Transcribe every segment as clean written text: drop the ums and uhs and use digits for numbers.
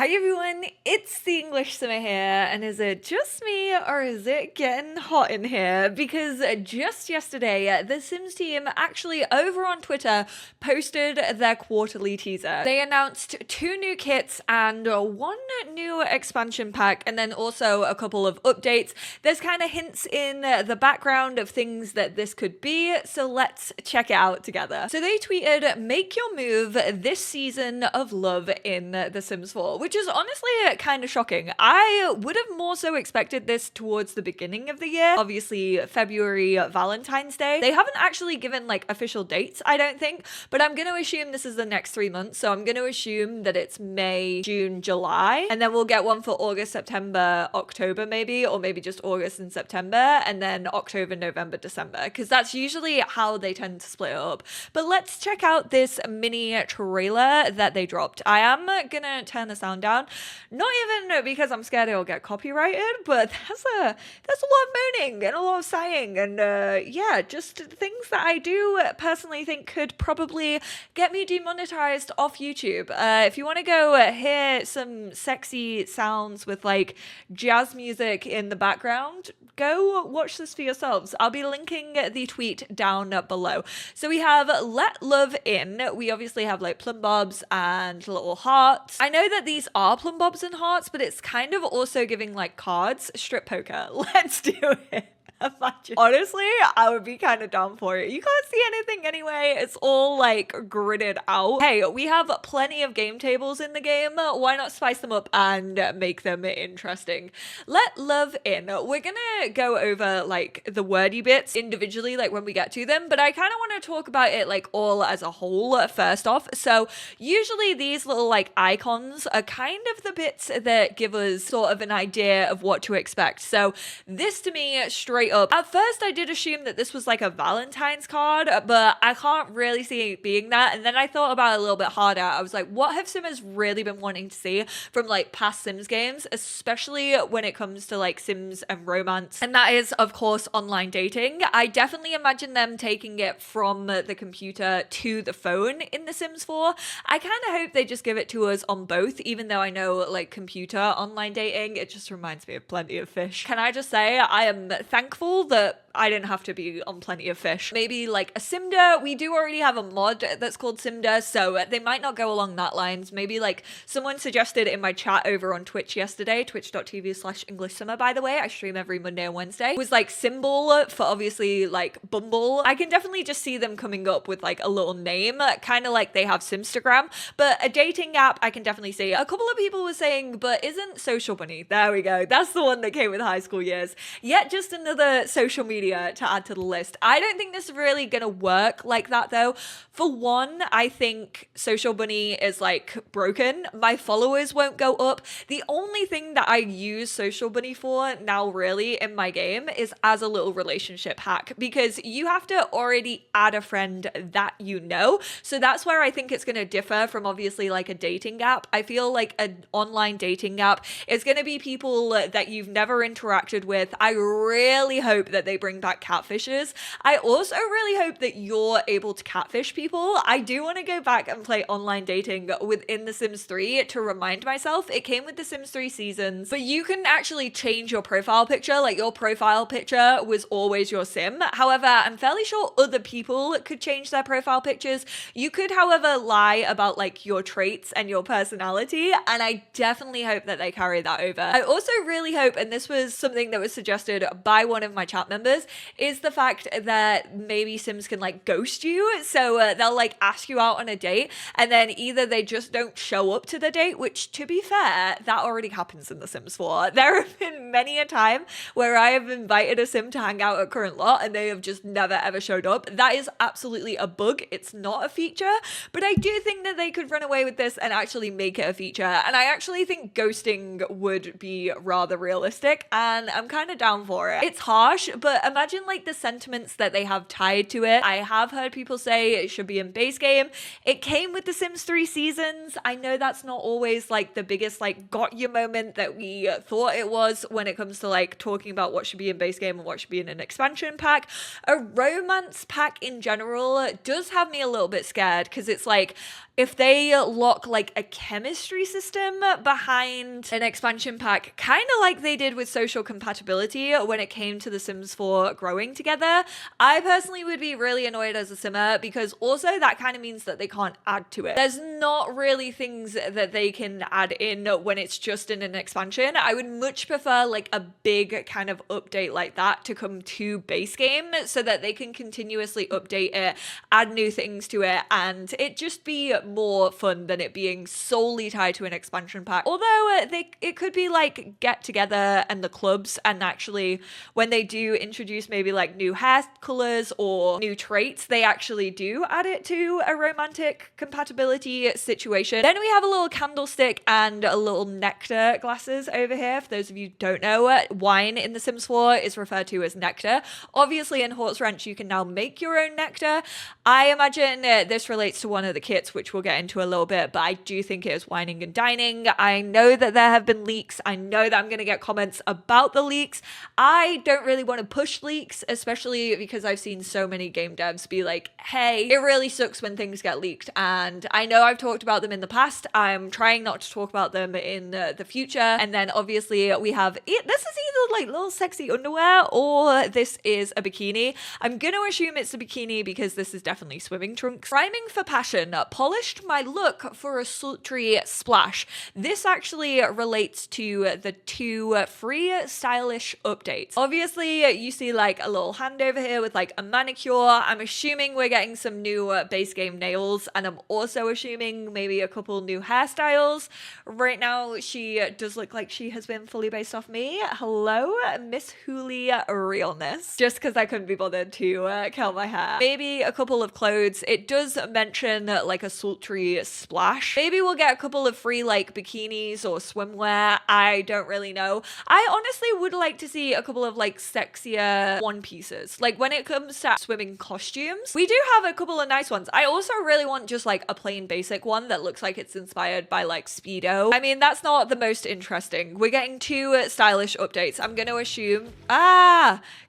Hi everyone, it's the English Simmer here, and is it just me or is it getting hot in here? Because just yesterday, the Sims team actually over on Twitter posted their quarterly teaser. They announced 2 new kits and 1 new expansion pack, and then also a couple of updates. There's kind of hints in the background of things that this could be, so let's check it out together. So they tweeted, "Make your move this season of love in The Sims 4, which is honestly kind of shocking. I would have more so expected this towards the beginning of the year. Obviously, February, Valentine's Day. They haven't actually given like official dates, I don't think, but I'm going to assume this is the next 3 months. So I'm going to assume that it's May, June, July, and then we'll get one for August, September, October maybe, or maybe just August and September, and then October, November, December, because that's usually how they tend to split it up. But let's check out this mini trailer that they dropped. I am gonna turn the sound down, not even because I'm scared it'll get copyrighted, but there's a lot of moaning and a lot of sighing, and yeah, just things that I do personally think could probably get me demonetized off YouTube. If you want to go hear some sexy sounds with like jazz music in the background, go watch this for yourselves. I'll be linking the tweet down below. So we have Let Love In. We obviously have like plum bobs and little hearts. I know that these are plum bobs and hearts, but it's kind of also giving like cards. Strip poker. Let's do it. Imagine. Honestly, I would be kind of down for it. You can't see anything anyway. It's all like gridded out. Hey, we have plenty of game tables in the game. Why not spice them up and make them interesting? Let Love In. We're gonna go over like the wordy bits individually, like when we get to them, but I kind of want to talk about it like all as a whole first off. So usually these little like icons are kind of the bits that give us sort of an idea of what to expect. So this to me straight up. At first, I did assume that this was like a Valentine's card, but I can't really see it being that. And then I thought about it a little bit harder. I was like, what have Simmers really been wanting to see from like past Sims games, especially when it comes to like Sims and romance? And that is, of course, online dating. I definitely imagine them taking it from the computer to the phone in The Sims 4. I kind of hope they just give it to us on both, even though I know like computer online dating, it just reminds me of Plenty of Fish. Can I just say, I am thankful that I didn't have to be on Plenty of Fish. Maybe like a Simda. We do already have a mod that's called Simda, so they might not go along that lines. Maybe like someone suggested in my chat over on Twitch yesterday, twitch.tv/EnglishSimmer, by the way, I stream every Monday and Wednesday, was like symbol for obviously like Bumble. I can definitely just see them coming up with like a little name, kind of like they have Simstagram, but a dating app I can definitely see. A couple of people were saying, but isn't Social Bunny? There we go. That's the one that came with high school years. Yet just another social media to add to the list. I don't think this is really gonna work like that though. For one, I think Social Bunny is like broken. My followers won't go up. The only thing that I use Social Bunny for now really in my game is as a little relationship hack, because you have to already add a friend that you know. So that's where I think it's gonna differ from obviously like a dating app. I feel like an online dating app is gonna be people that you've never interacted with. I really hope that they bring back catfishes. I also really hope that you're able to catfish people. I do want to go back and play online dating within The Sims 3 to remind myself. It came with The Sims 3 seasons, but you can actually change your profile picture. Like your profile picture was always your sim. However, I'm fairly sure other people could change their profile pictures. You could, however, lie about like your traits and your personality, and I definitely hope that they carry that over. I also really hope, and this was something that was suggested by one of my chat members, is the fact that maybe Sims can like ghost you. So they'll like ask you out on a date and then either they just don't show up to the date, which to be fair, that already happens in The Sims 4. There have been many a time where I have invited a Sim to hang out at current lot and they have just never ever showed up. That is absolutely a bug. It's not a feature, but I do think that they could run away with this and actually make it a feature. And I actually think ghosting would be rather realistic and I'm kind of down for it. It's harsh, but imagine like the sentiments that they have tied to it. I have heard people say it should be in base game. It came with The Sims 3 seasons. I know that's not always like the biggest like got you moment that we thought it was when it comes to like talking about what should be in base game and what should be in an expansion pack. A romance pack in general does have me a little bit scared, because it's like, if they lock like a chemistry system behind an expansion pack, kind of like they did with social compatibility when it came to The Sims 4 growing together, I personally would be really annoyed as a simmer, because also that kind of means that they can't add to it. There's not really things that they can add in when it's just in an expansion. I would much prefer like a big kind of update like that to come to base game, so that they can continuously update it, add new things to it, and it just be more fun than it being solely tied to an expansion pack. Although it could be like get together and the clubs, and actually when they do introduce maybe like new hair colors or new traits, they actually do add it to a romantic compatibility situation. Then we have a little candlestick and a little nectar glasses over here. For those of you who don't know, wine in The Sims 4 is referred to as nectar. Obviously in Horse Ranch you can now make your own nectar. I imagine this relates to one of the kits, which we'll get into a little bit, but I do think it is whining and dining. I know that there have been leaks. I know that I'm going to get comments about the leaks. I don't really want to push leaks, especially because I've seen so many game devs be like, hey, it really sucks when things get leaked. And I know I've talked about them in the past. I'm trying not to talk about them in the future. And then obviously we have it. This is either like little sexy underwear or this is a bikini. I'm going to assume it's a bikini because this is definitely swimming trunks. Rhyming for passion, polished my look for a sultry splash. This actually relates to the 2 free stylish updates. Obviously you see like a little hand over here with like a manicure. I'm assuming we're getting some new base game nails, and I'm also assuming maybe a couple new hairstyles. Right now she does look like she has been fully based off me. Hello, Miss Hoolie realness. Just because I couldn't be bothered to curl my hair. Maybe a couple of clothes. It does mention like a sultry splash. Maybe we'll get a couple of free like bikinis or swimwear. I don't really know. I honestly would like to see a couple of like sexier one pieces. Like when it comes to swimming costumes, we do have a couple of nice ones. I also really want just like a plain basic one that looks like it's inspired by like Speedo. I mean, that's not the most interesting. We're getting 2 stylish updates. I'm going to assume,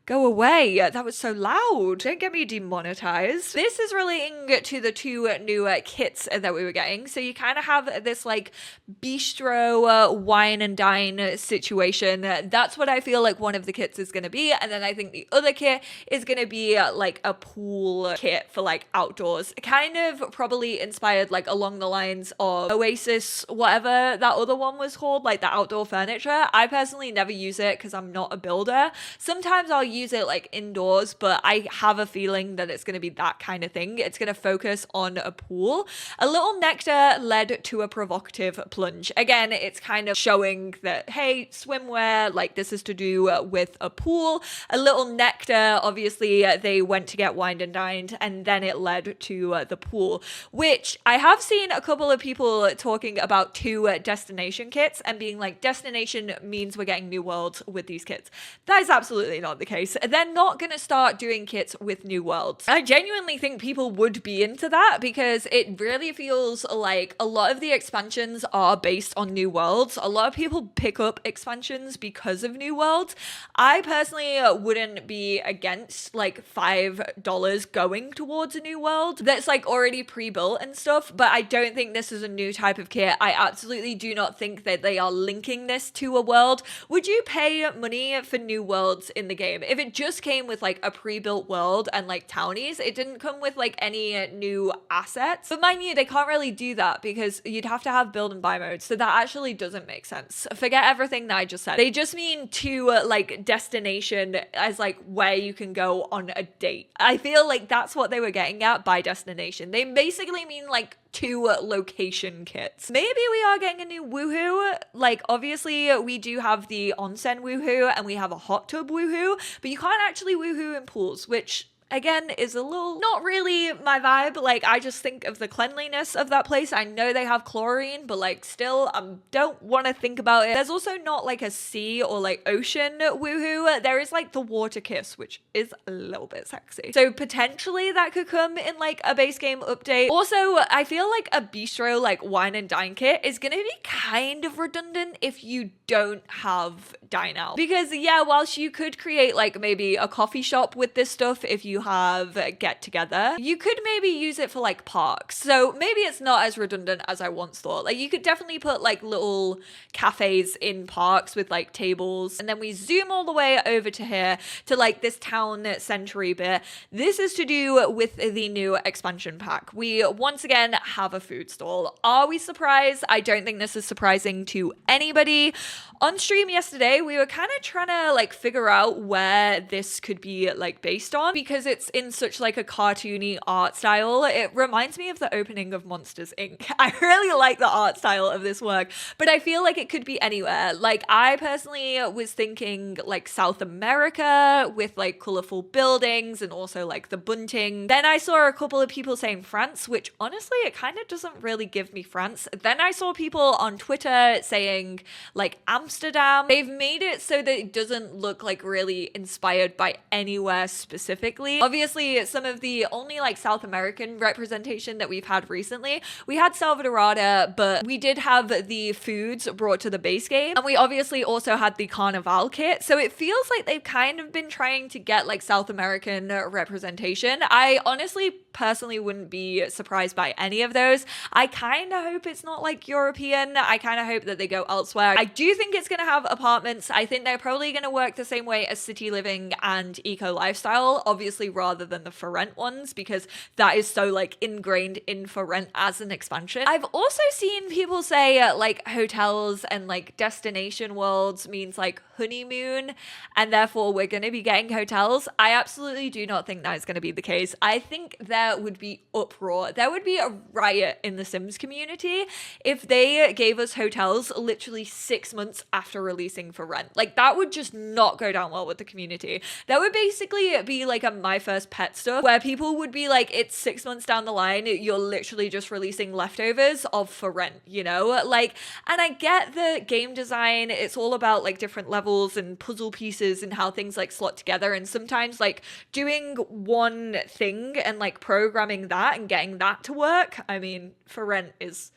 go away. That was so loud. Don't get me demonetized. This is relating to the 2 new kits that we were getting. So you kind of have this like bistro wine and dine situation. That's what I feel like one of the kits is going to be. And then I think the other kit is going to be like a pool kit for like outdoors. Kind of probably inspired like along the lines of Oasis, whatever that other one was called, like the outdoor furniture. I personally never use it because I'm not a builder. Sometimes I'll use it like indoors, but I have a feeling that it's going to be that kind of thing. It's going to focus on a pool. A little nectar led to a provocative plunge. Again, it's kind of showing that, hey, swimwear, like this is to do with a pool. A little nectar, obviously they went to get wined and dined, and then it led to the pool, which I have seen a couple of people talking about 2 destination kits and being like, destination means we're getting new worlds with these kits. That is absolutely not the case. They're not going to start doing kits with new worlds. I genuinely think people would be into that, because it really feels like a lot of the expansions are based on new worlds. A lot of people pick up expansions because of new worlds. I personally wouldn't be against like $5 going towards a new world that's like already pre-built and stuff, but I don't think this is a new type of kit. I absolutely do not think that they are linking this to a world. Would you pay money for new worlds in the game? If it just came with like a pre-built world and like townies, it didn't come with like any new assets. But mind you, they can't really do that because you'd have to have build and buy mode. So that actually doesn't make sense. Forget everything that I just said. They just mean to like destination as like where you can go on a date. I feel like that's what they were getting at by destination. They basically mean like 2 location kits. Maybe we are getting a new woohoo. Like obviously we do have the onsen woohoo and we have a hot tub woohoo, but you can't actually woohoo in pools, which again, is a little not really my vibe. Like, I just think of the cleanliness of that place. I know they have chlorine, but like still, I don't want to think about it. There's also not like a sea or like ocean woohoo. There is like the water kiss, which is a little bit sexy. So potentially that could come in like a base game update. Also, I feel like a bistro like wine and dine kit is gonna be kind of redundant if you don't have dine out, because yeah, whilst you could create like maybe a coffee shop with this stuff if you have get together, you could maybe use it for like parks. So maybe it's not as redundant as I once thought. Like, you could definitely put like little cafes in parks with like tables. And then we zoom all the way over to here to like this town century bit. This is to do with the new expansion pack. We once again have a food stall. Are we surprised? I don't think this is surprising to anybody. On stream yesterday, we were kind of trying to like figure out where this could be like based on, because it's in such like a cartoony art style. It reminds me of the opening of Monsters Inc. I really like the art style of this work, but I feel like it could be anywhere. Like, I personally was thinking like South America with like colorful buildings and also like the bunting. Then I saw a couple of people saying France, which honestly, it kind of doesn't really give me France. Then I saw people on Twitter saying like Amsterdam. They've made it so that it doesn't look like really inspired by anywhere specifically. Obviously, some of the only like South American representation that we've had recently, we had Salvadorada, but we did have the foods brought to the base game. And we obviously also had the Carnival kit. So it feels like they've kind of been trying to get like South American representation. I honestly personally wouldn't be surprised by any of those. I kind of hope it's not like European. I kind of hope that they go elsewhere. I do think it's going to have apartments. I think they're probably going to work the same way as City Living and Eco Lifestyle, obviously, rather than the for rent ones, because that is so like ingrained in for rent as an expansion. I've also seen people say like hotels and like destination worlds means like honeymoon, and therefore we're going to be getting hotels. I absolutely do not think that is going to be the case. I think there would be uproar. There would be a riot in the Sims community if they gave us hotels literally 6 months after releasing for rent. Like, that would just not go down well with the community. That would basically be like a My First Pet stuff, where people would be like, it's 6 months down the line, you're literally just releasing leftovers of for rent, you know? Like, and I get the game design, it's all about like different levels and puzzle pieces and how things like slot together, and sometimes like doing one thing and like programming that and getting that to work. I mean, for rent is,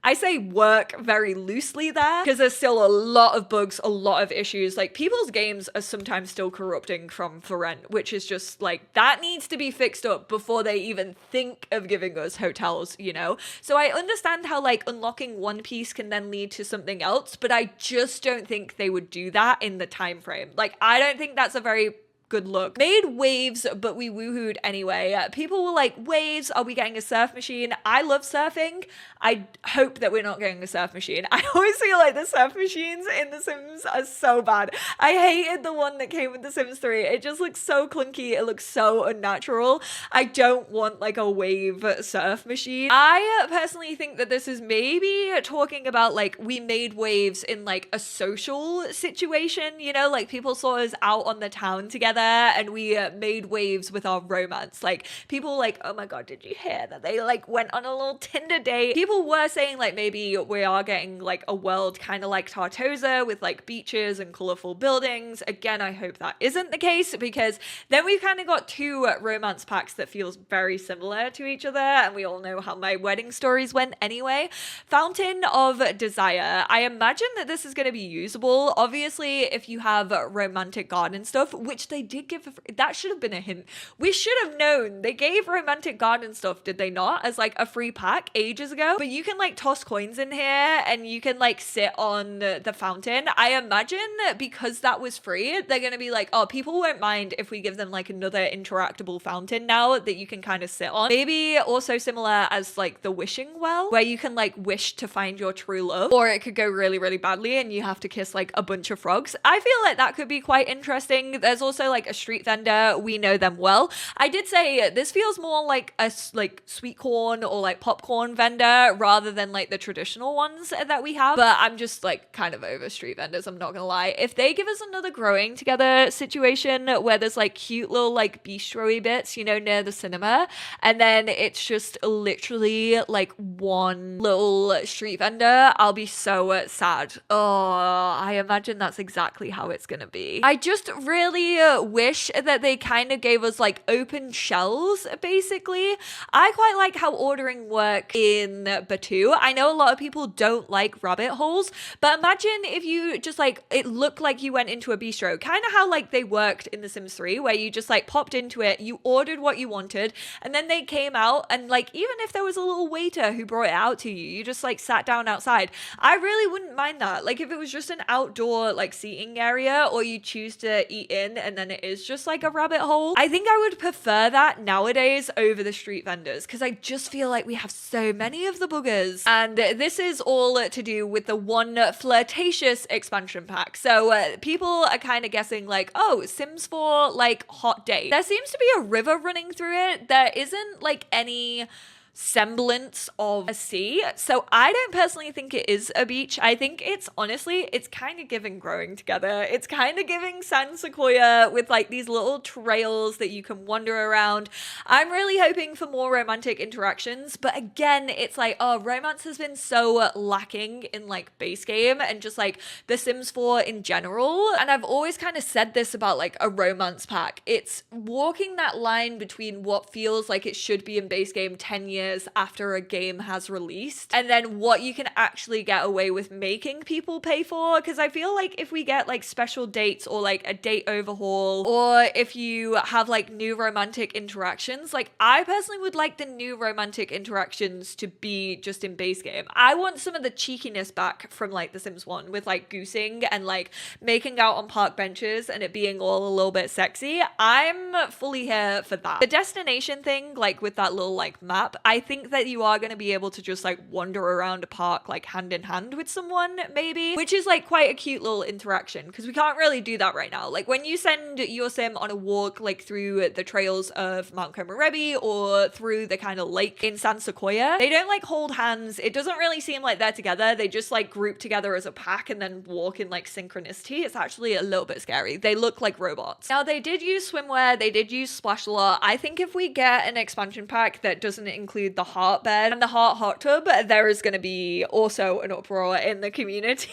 I say work very loosely there, because there's still a lot of bugs, a lot of issues. Like, people's games are sometimes still corrupting from for rent, which is just like, that needs to be fixed up before they even think of giving us hotels, you know? So I understand how like unlocking one piece can then lead to something else, but I just don't think they would do that in the time frame. Like, I don't think that's a very good look. Made waves, but we woohooed anyway. People were like, waves, are we getting a surf machine? I love surfing. I hope that we're not getting a surf machine. I always feel like the surf machines in The Sims are so bad. I hated the one that came with The Sims 3. It just looks so clunky. It looks so unnatural. I don't want like a wave surf machine. I personally think that this is maybe talking about like, we made waves in like a social situation, you know, like people saw us out on the town together and we made waves with our romance. Like, people like, oh my god, did you hear that they like went on a little Tinder date? People were saying like, maybe we are getting like a world kind of like Tartosa with like beaches and colorful buildings. Again, I hope that isn't the case, because then we've kind of got two romance packs that feels very similar to each other, and we all know how my wedding stories went anyway. Fountain of Desire. I imagine that this is going to be usable. Obviously, if you have romantic garden stuff, which they did give, that should have been a hint. We should have known. They gave romantic garden stuff, did they not, as like a free pack ages ago? But you can like toss coins in here and you can like sit on the fountain. I imagine because that was free, they're gonna be like, oh, people won't mind if we give them like another interactable fountain now that you can kind of sit on. Maybe also similar as like the wishing well, where you can like wish to find your true love, or it could go really, really badly and you have to kiss like a bunch of frogs. I feel like that could be quite interesting. There's also like a street vendor, we know them well. I did say this feels more like a like sweet corn or like popcorn vendor rather than like the traditional ones that we have. But I'm just like kind of over street vendors, I'm not gonna lie. If they give us another growing together situation where there's like cute little like bistro-y bits, you know, near the cinema, and then it's just literally like one little street vendor, I'll be so sad. Oh, I imagine that's exactly how it's gonna be. I just really wish that they kind of gave us like open shells, basically. I quite like how ordering work in Batu. I know a lot of people don't like rabbit holes, but imagine if you just like, it looked like you went into a bistro, kind of how like they worked in The Sims 3, where you just like popped into it, you ordered what you wanted, and then they came out, and like even if there was a little waiter who brought it out to you, you just like sat down outside. I really wouldn't mind that. Like if it was just an outdoor like seating area, or you choose to eat in and then it is just like a rabbit hole, I think I would prefer that nowadays over the street vendors, because I just feel like we have so many of the boogers. And this is all to do with the one flirtatious expansion pack. So people are kind of guessing like, oh, Sims 4 like hot date. There seems to be a river running through it. There isn't like any semblance of a sea, so I don't personally think it is a beach. I think it's honestly, it's kind of giving growing together. It's kind of giving San Sequoia with like these little trails that you can wander around. I'm really hoping for more romantic interactions, but again, it's like, oh, romance has been so lacking in like base game and just like The Sims 4 in general. And I've always kind of said this about like a romance pack. It's walking that line between what feels like it should be in base game 10 years after a game has released, and then what you can actually get away with making people pay for. Because I feel like if we get like special dates or like a date overhaul, or if you have like new romantic interactions, like I personally would like the new romantic interactions to be just in base game. I want some of the cheekiness back from like The Sims 1 with like goosing and like making out on park benches and it being all a little bit sexy. I'm fully here for that. The destination thing, like with that little like map, I think that you are going to be able to just like wander around a park like hand in hand with someone, maybe, which is like quite a cute little interaction, because we can't really do that right now. Like when you send your sim on a walk like through the trails of Mount Komorebi or through the kind of lake in San Sequoia, they don't like hold hands. It doesn't really seem like they're together. They just like group together as a pack and then walk in like synchronicity. It's actually a little bit scary. They look like robots. Now they did use swimwear, they did use splash a lot. I think if we get an expansion pack that doesn't include the heart bed and the heart hot tub, there is going to be also an uproar in the community.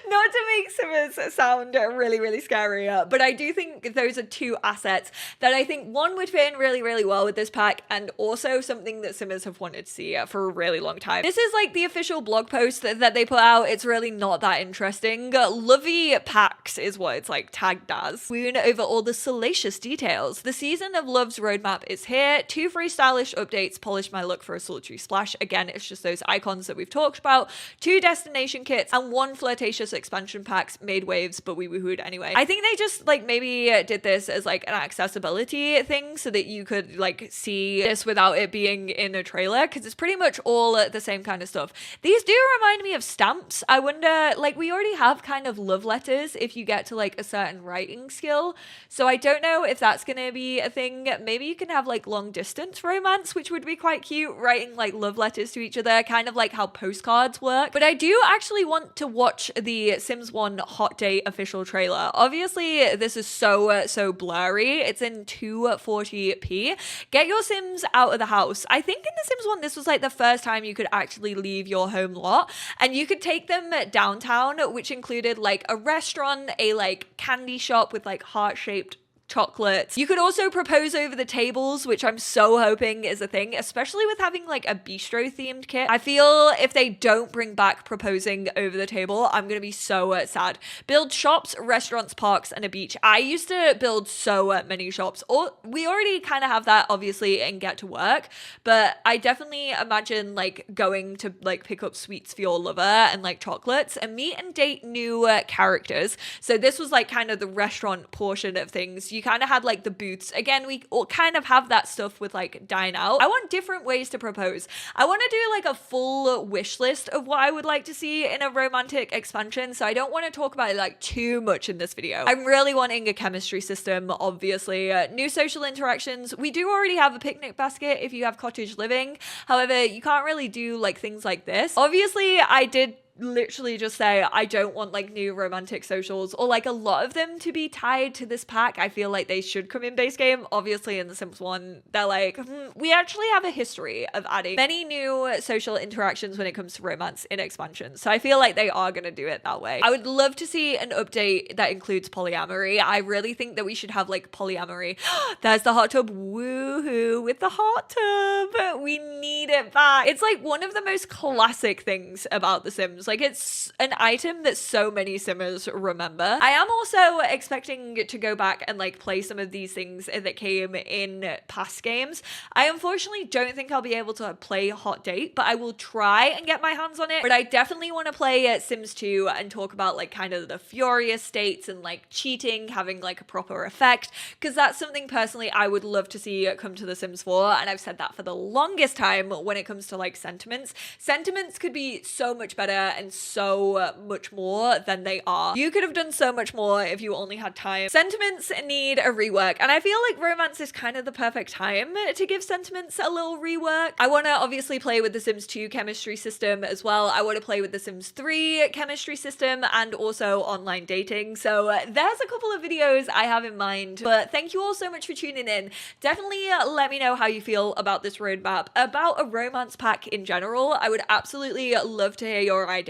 Not to make Simmers sound really, really scary, but I do think those are two assets that I think one would fit in really, really well with this pack, and also something that Simmers have wanted to see for a really long time. This is like the official blog post that they put out. It's really not that interesting. Lovey Packs is what it's like tagged as. Swoon over all the salacious details. The season of Love's roadmap is here. 2 free stylish updates, polish my look for a sultry splash. Again, it's just those icons that we've talked about. 2 destination kits and 1 flirtatious expansion packs. Made waves, but we woohooed anyway. I think they just like maybe did this as like an accessibility thing so that you could like see this without it being in a trailer, because it's pretty much all the same kind of stuff. These do remind me of stamps. I wonder, like we already have kind of love letters if you get to like a certain writing skill, so I don't know if that's gonna be a thing. Maybe you can have like long distance romance, which would be quite cute, writing like love letters to each other, kind of like how postcards work. But I do actually want to watch the Sims 1 hot date official trailer. Obviously this is so blurry. It's in 240p. Get your Sims out of the house. I think in the Sims 1 this was like the first time you could actually leave your home lot, and you could take them downtown, which included like a restaurant, a like candy shop with like heart-shaped chocolates. You could also propose over the tables, which I'm so hoping is a thing, especially with having like a bistro themed kit. I feel if they don't bring back proposing over the table, I'm gonna be so sad. Build shops, restaurants, parks, and a beach. I used to build so many shops. Or we already kind of have that obviously in Get to Work, but I definitely imagine like going to like pick up sweets for your lover and like chocolates and meet and date new characters. So this was like kind of the restaurant portion of things. you kind of had like the booths. Again, we all kind of have that stuff with like Dine Out. I want different ways to propose. I want to do like a full wish list of what I would like to see in a romantic expansion, so I don't want to talk about it like too much in this video. I'm really wanting a chemistry system, obviously. New social interactions. We do already have a picnic basket if you have cottage living. However, you can't really do like things like this. Obviously, I did literally just say I don't want like new romantic socials or like a lot of them to be tied to this pack. I feel like they should come in base game. Obviously in the Sims 1 they're like we actually have a history of adding many new social interactions when it comes to romance in expansions, so I feel like they are going to do it that way. I would love to see an update that includes polyamory. I really think that we should have like polyamory. There's the hot tub. Woohoo with the hot tub. We need it back. It's like one of the most classic things about The Sims. Like it's an item that so many Simmers remember. I am also expecting to go back and like play some of these things that came in past games. I unfortunately don't think I'll be able to play Hot Date, but I will try and get my hands on it. But I definitely want to play Sims 2 and talk about like kind of the furious states and like cheating having like a proper effect, because that's something personally I would love to see come to The Sims 4, and I've said that for the longest time when it comes to like sentiments. Sentiments could be so much better and so much more than they are. You could have done so much more if you only had time. Sentiments need a rework, and I feel like romance is kind of the perfect time to give sentiments a little rework. I want to obviously play with the Sims 2 chemistry system as well. I want to play with the Sims 3 chemistry system and also online dating. So there's a couple of videos I have in mind, but thank you all so much for tuning in. Definitely let me know how you feel about this roadmap, about a romance pack in general. I would absolutely love to hear your ideas.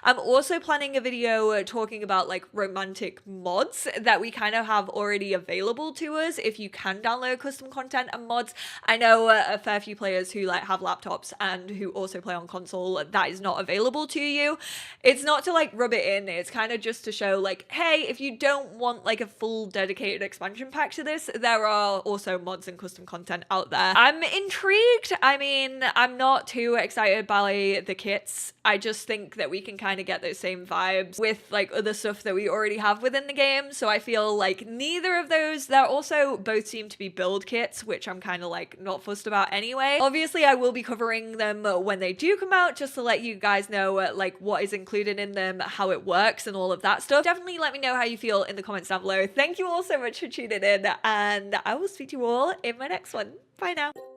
I'm also planning a video talking about like romantic mods that we kind of have already available to us if you can download custom content and mods. I know a fair few players who like have laptops and who also play on console that is not available to you. It's not to like rub it in, it's kind of just to show like, hey, if you don't want like a full dedicated expansion pack to this, there are also mods and custom content out there. I'm intrigued. I mean, I'm not too excited by the kits. I just think that we can kind of get those same vibes with like other stuff that we already have within the game. So I feel like neither of those, they're also both seem to be build kits, which I'm kind of like not fussed about anyway. Obviously I will be covering them when they do come out, just to let you guys know like what is included in them, how it works and all of that stuff. Definitely let me know how you feel in the comments down below. Thank you all so much for tuning in, and I will speak to you all in my next one. Bye now.